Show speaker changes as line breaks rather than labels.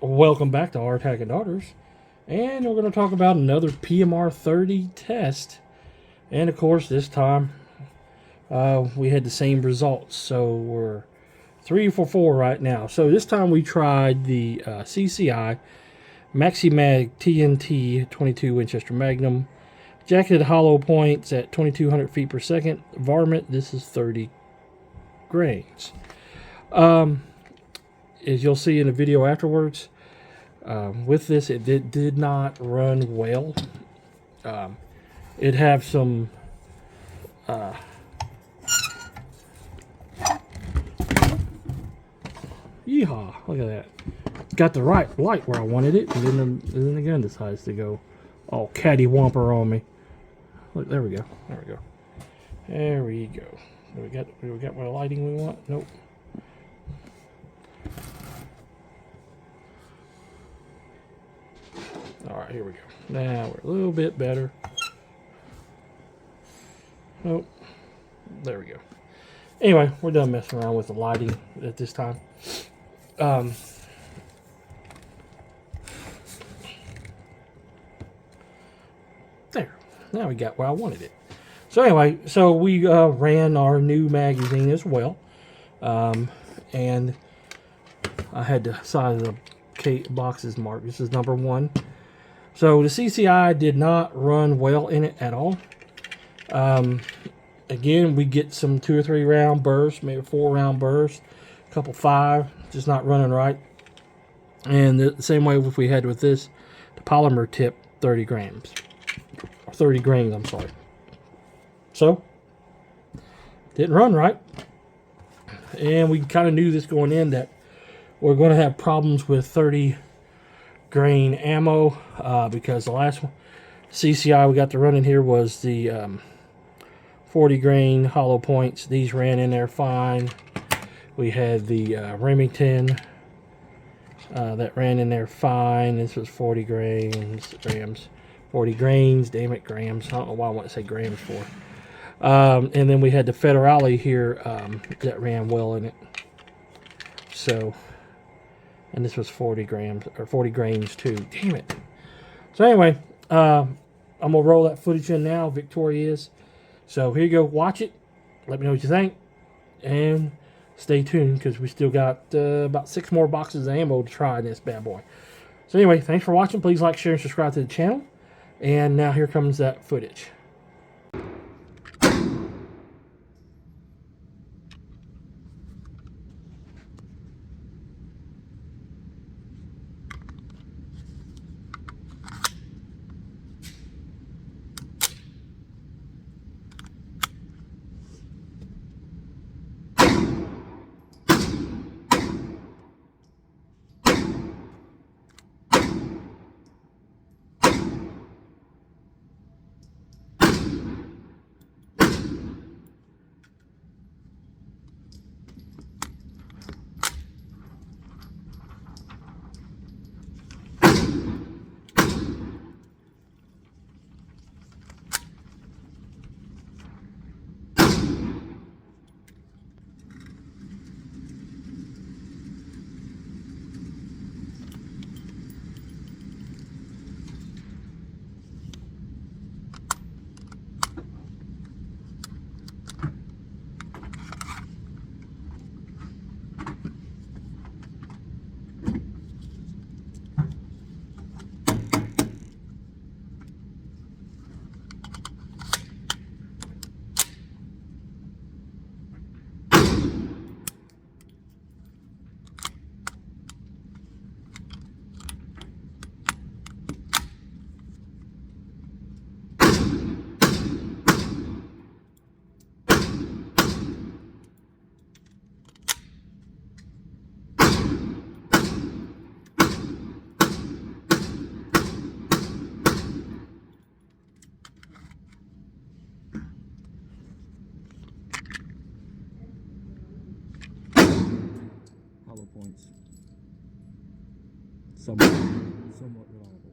Welcome back to R-TAC and Daughters, and we're going to talk about another pmr30 test. And of course, this time we had the same results, so we're 3 for 4 right now. So this time we tried the CCI Maximag TNT 22 Winchester Magnum, jacketed hollow points at 2200 feet per second. Varmint, this is 30 grains. As you'll see in the video afterwards, with this, it did not run well. It have some yeehaw, look at that. Got the right light where I wanted it, and then the gun decides to go all catty-womper on me. Look, there we go. There we go. There we go. Do we got what lighting we want? Nope. Alright, here we go. Now we're a little bit better. Nope. There we go. Anyway, we're done messing around with the lighting at this time. There. Now we got where I wanted it. So anyway, so we ran our new magazine as well. And I had the size of the boxes marked. This is number 1. So the CCI did not run well in it at all. Again, we get some 2 or 3 round bursts, maybe 4 round bursts, a couple 5, just not running right. And the same way if we had with this, the polymer tip 30 grams, or 30 grains, I'm sorry. So, didn't run right. And we kind of knew this going in that we're going to have problems with 30 grain ammo because the last CCI we got to run in here was the 40 grain hollow points. These ran in there fine. We had the Remington that ran in there fine. This was 40 grams, 40 grains, damn it, grams. I don't know why I want to say grams for. And then we had the Federale here that ran well in it. So, and this was 40 grams, or 40 grains too. Damn it. So anyway, I'm going to roll that footage in now. Victoria is. So here you go. Watch it. Let me know what you think. And stay tuned because we still got about 6 more boxes of ammo to try in this bad boy. So anyway, thanks for watching. Please like, share, and subscribe to the channel. And now here comes that footage. Points. Somewhat reliable.